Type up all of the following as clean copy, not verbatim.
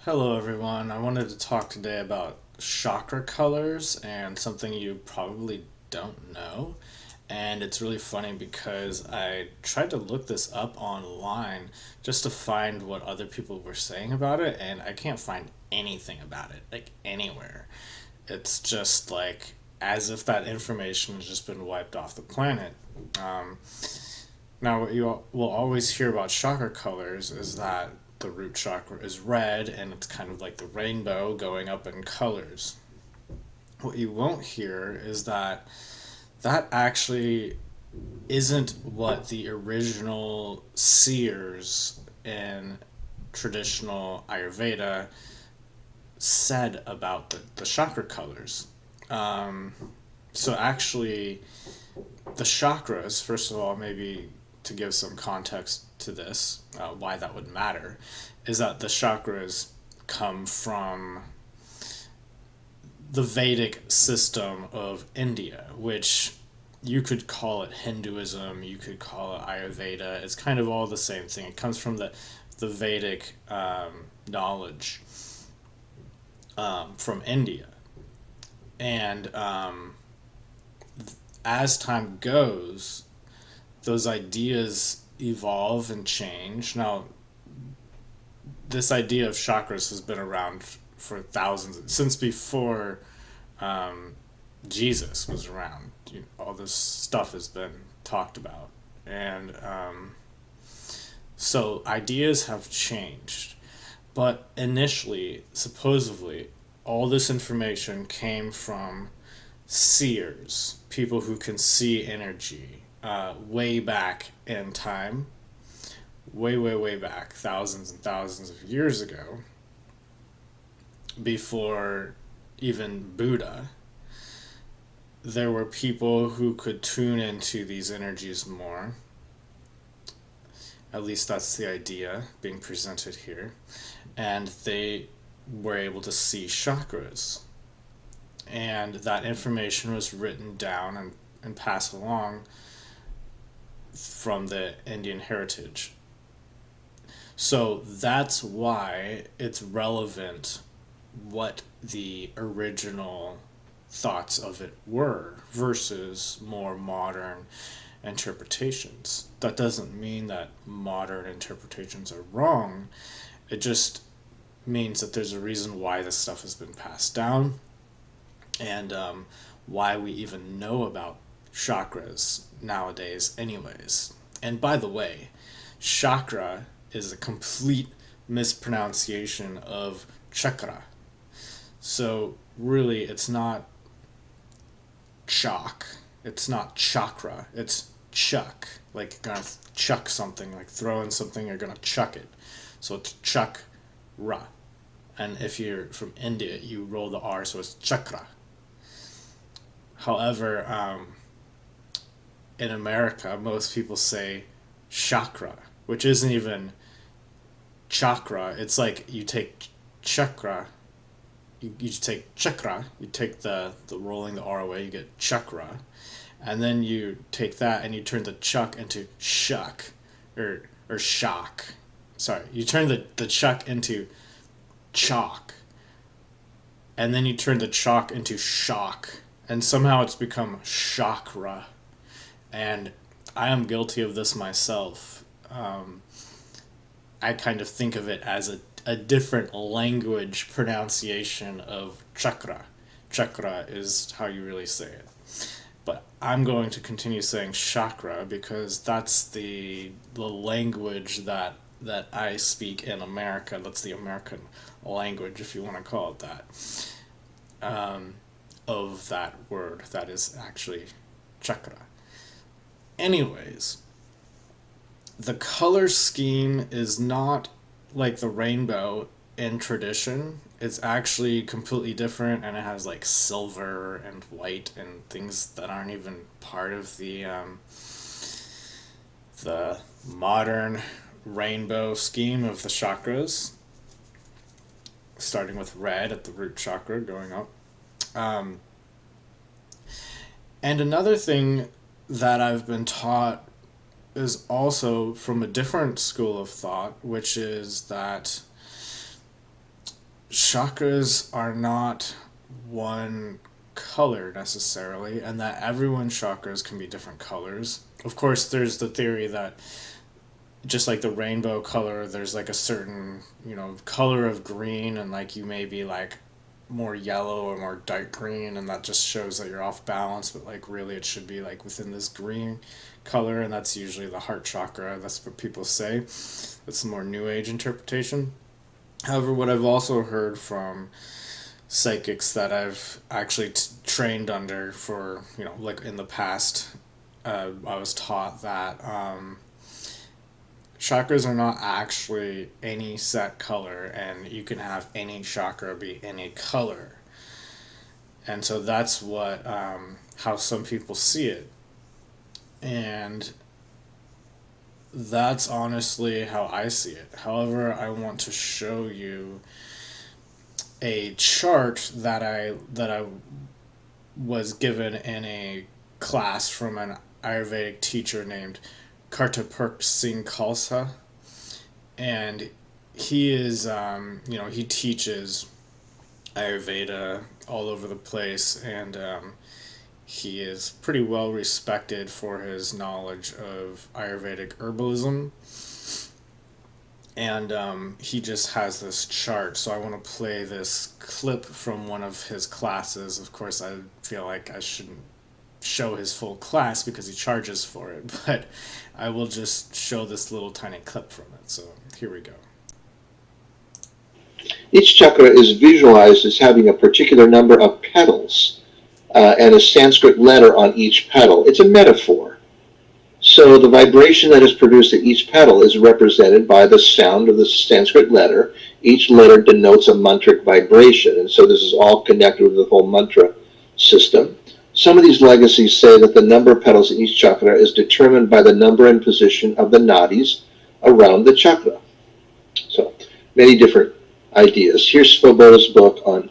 Hello, everyone. I wanted to talk today about chakra colors and something you probably don't know. And it's really funny because I tried to look this up online just to find what other people were saying about it, and I can't find anything about it, like anywhere. It's just like as if that information has just been wiped off the planet. Um, Now, what you will always hear about chakra colors is that the root chakra is red and it's kind of like the rainbow going up in colors. What you won't hear is that that actually isn't what the original seers in traditional Ayurveda said about the chakra colors. Um, so, actually, the chakras, first of all, maybe to give some context to this, why that would matter, is that the chakras come from the Vedic system of India, which you could call it Hinduism, you could call it Ayurveda. It's kind of all the same thing. It comes from the Vedic knowledge from India. And as time goes, those ideas evolve and change. Now, this idea of chakras has been around for thousands, since before um, Jesus was around. All this stuff has been talked about. And so ideas have changed. But initially, supposedly, all this information came from seers, people who can see energy, way back in time, way, way, way back, thousands and thousands of years ago, before even Buddha. There were people who could tune into these energies more. At least that's the idea being presented here. And they were able to see chakras. And that information was written down and passed along from the Indian heritage. So that's why it's relevant what the original thoughts of it were versus more modern interpretations. That doesn't mean that modern interpretations are wrong. It just means that there's a reason why this stuff has been passed down and why we even know about chakras nowadays, anyways. And by the way, chakra is a complete mispronunciation of chakra. So, really, it's not chalk, it's not chakra, it's chuck. Like you're gonna chuck something, like throwing something, you're gonna chuck it. So, it's chakra. And if you're from India, you roll the R, so it's chakra. However, in America, most people say chakra, which isn't even chakra. It's like you take chakra, you take chakra, you take the rolling the R away, you get chakra, and then you take that and you turn the chuck into shuck, or shock. Sorry, you turn the chuck into chalk, and then you turn the chalk into shock, and somehow it's become chakra. And I am guilty of this myself. I kind of think of it as a different language pronunciation of chakra. Chakra is how you really say it. But I'm going to continue saying chakra because that's the language that I speak in America. That's the American language, if you want to call it that, of that word that is actually chakra. Anyways, the color scheme is not like the rainbow in tradition. It's actually completely different, and it has like silver and white and things that aren't even part of the modern rainbow scheme of the chakras, starting with red at the root chakra going up. Um, and another thing that I've been taught is also from a different school of thought, which is that chakras are not one color necessarily, and that everyone's chakras can be different colors. Of course, there's the theory that just like the rainbow color, there's like a certain, color of green, and like you may be like more yellow or more dark green, and that just shows that you're off balance, but like really it should be like within this green color, and that's usually the heart chakra. That's what people say. That's a more new age interpretation. However, what I've also heard from psychics that I've actually trained under for, like in the past, I was taught that chakras are not actually any set color, and you can have any chakra be any color. And so that's what how some people see it. And that's honestly how I see it. However, I want to show you a chart that I was given in a class from an Ayurvedic teacher named Kartapurk Singh Khalsa, and he is he teaches Ayurveda all over the place, and he is pretty well respected for his knowledge of Ayurvedic herbalism. And he just has this chart, so I want to play this clip from one of his classes. Of course, I feel like I shouldn't show his full class because he charges for it, but I will just show this little tiny clip from it. So here we go. Each chakra is visualized as having a particular number of petals and a Sanskrit letter on each petal. It's a metaphor. So the vibration that is produced at each petal is represented by the sound of the Sanskrit letter. Each letter denotes a mantric vibration, and so this is all connected with the whole mantra system. Some of these legacies say that the number of petals in each chakra is determined by the number and position of the nadis around the chakra. So many different ideas. Here's Svoboda's book on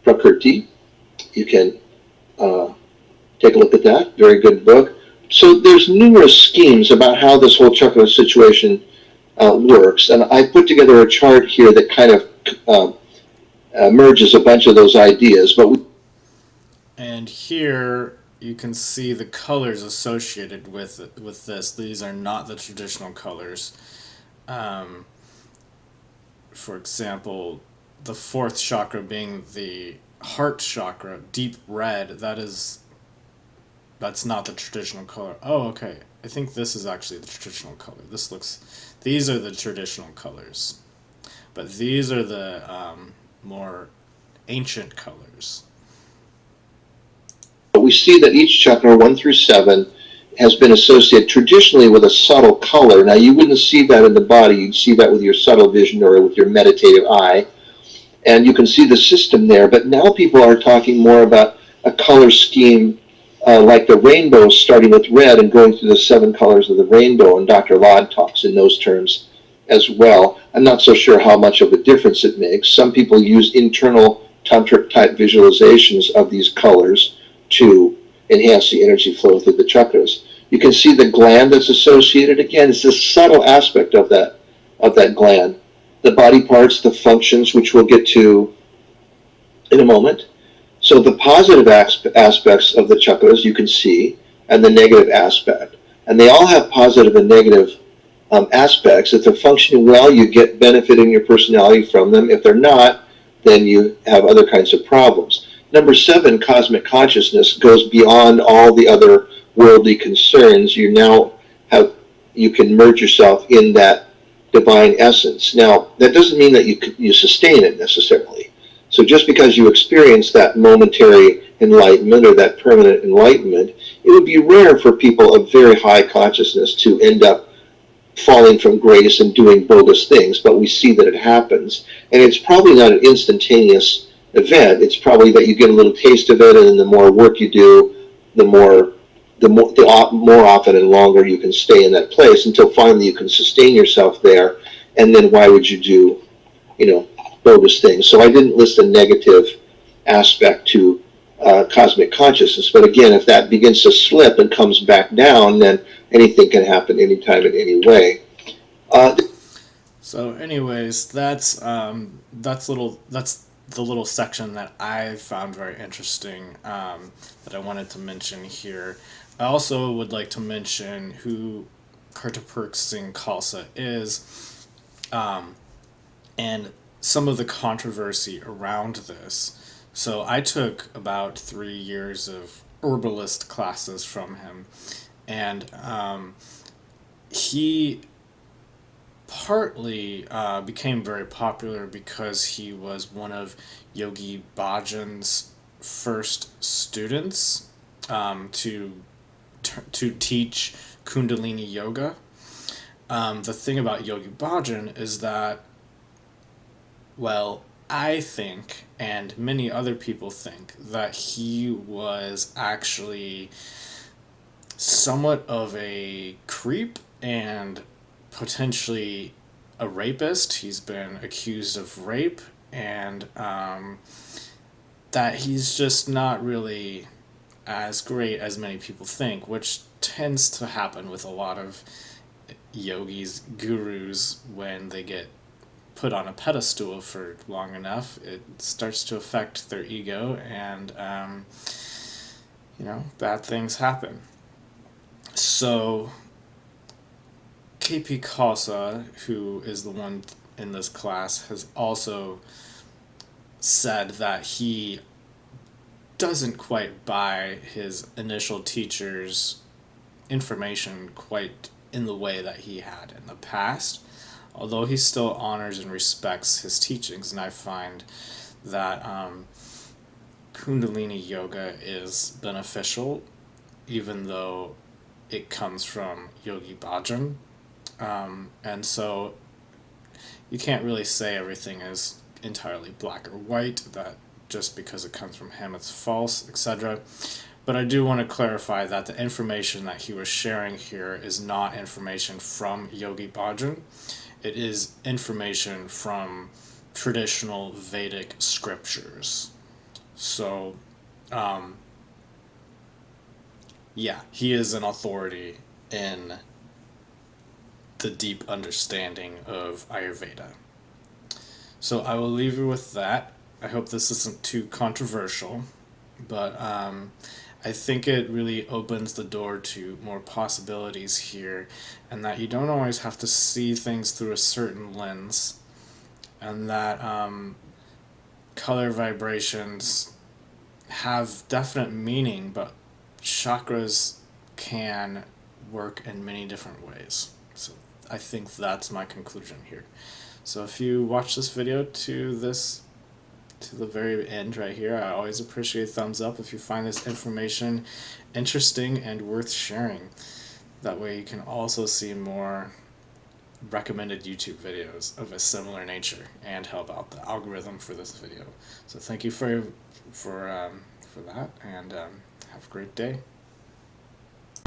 Prakriti. You can take a look at that. Very good book. So there's numerous schemes about how this whole chakra situation works, and I put together a chart here that kind of merges a bunch of those ideas. And here you can see the colors associated with this. These are not the traditional colors. For example, the fourth chakra being the heart chakra, deep red, that's not the traditional color. Oh, okay. I think this is actually the traditional color. These are the traditional colors. But these are the more ancient colors. We see that each chakra, 1 through 7, has been associated traditionally with a subtle color. Now, you wouldn't see that in the body. You'd see that with your subtle vision or with your meditative eye. And you can see the system there. But now people are talking more about a color scheme like the rainbow, starting with red and going through the 7 colors of the rainbow. And Dr. Laud talks in those terms as well. I'm not so sure how much of a difference it makes. Some people use internal tantric type visualizations of these colors to enhance the energy flow through the chakras. You can see the gland that's associated. Again, it's this subtle aspect of that gland. The body parts, the functions, which we'll get to in a moment. So the positive aspects of the chakras you can see, and the negative aspect. And they all have positive and negative aspects. If they're functioning well, you get benefit in your personality from them. If they're not, then you have other kinds of problems. Number 7, cosmic consciousness, goes beyond all the other worldly concerns. You can merge yourself in that divine essence. Now, that doesn't mean that you sustain it necessarily. So just because you experience that momentary enlightenment or that permanent enlightenment, it would be rare for people of very high consciousness to end up falling from grace and doing bogus things, but we see that it happens. And it's probably not an instantaneous event. It's probably that you get a little taste of it, and then the more work you do, the more often and longer you can stay in that place until finally you can sustain yourself there. And then why would you do, bogus things? So I didn't list a negative aspect to cosmic consciousness. But again, if that begins to slip and comes back down, then anything can happen anytime in any way. So, anyways, that's the little section that I found very interesting, that I wanted to mention here. I also would like to mention who Kartapurk Singh Khalsa is, um, and some of the controversy around this. So I took about 3 years of herbalist classes from him, and he partly became very popular because he was one of Yogi Bhajan's first students, to teach Kundalini yoga. The thing about Yogi Bhajan is that, well, I think, and many other people think, that he was actually somewhat of a creep and potentially a rapist. He's been accused of rape, and that he's just not really as great as many people think, which tends to happen with a lot of yogis, gurus, when they get put on a pedestal for long enough. It starts to affect their ego, and bad things happen. So KP Khalsa, who is the one in this class, has also said that he doesn't quite buy his initial teacher's information quite in the way that he had in the past, although he still honors and respects his teachings. And I find that Kundalini yoga is beneficial, even though it comes from Yogi Bhajan. And so you can't really say everything is entirely black or white, that just because it comes from him it's false, etc. But I do want to clarify that the information that he was sharing here is not information from Yogi Bhajan. It is information from traditional Vedic scriptures. So, yeah, he is an authority in the deep understanding of Ayurveda. So I will leave you with that. I hope this isn't too controversial, but I think it really opens the door to more possibilities here, and that you don't always have to see things through a certain lens, and that color vibrations have definite meaning, but chakras can work in many different ways. So I think that's my conclusion here. So if you watch this video to the very end right here, I always appreciate a thumbs up if you find this information interesting and worth sharing. That way you can also see more recommended YouTube videos of a similar nature and help out the algorithm for this video. So thank you for that, and have a great day.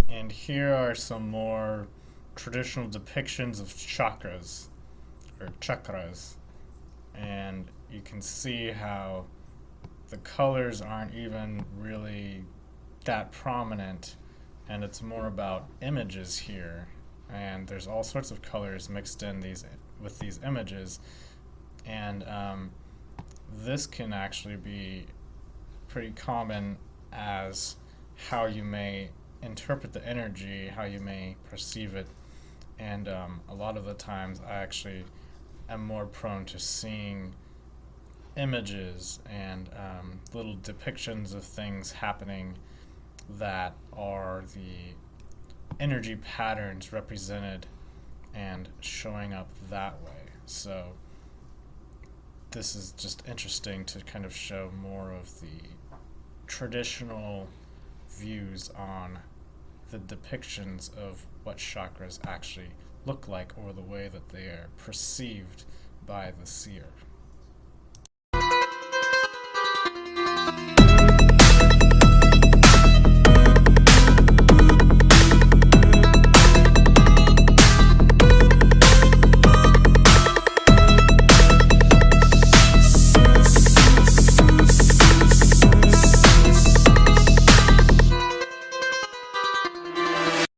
And here are some more traditional depictions of chakras, or chakras, and you can see how the colors aren't even really that prominent, and it's more about images here, and there's all sorts of colors mixed in with these images, and this can actually be pretty common as how you may interpret the energy, how you may perceive it, and a lot of the times I actually am more prone to seeing images and little depictions of things happening that are the energy patterns represented and showing up that way. So this is just interesting to kind of show more of the traditional views on the depictions of what chakras actually look like, or the way that they are perceived by the seer.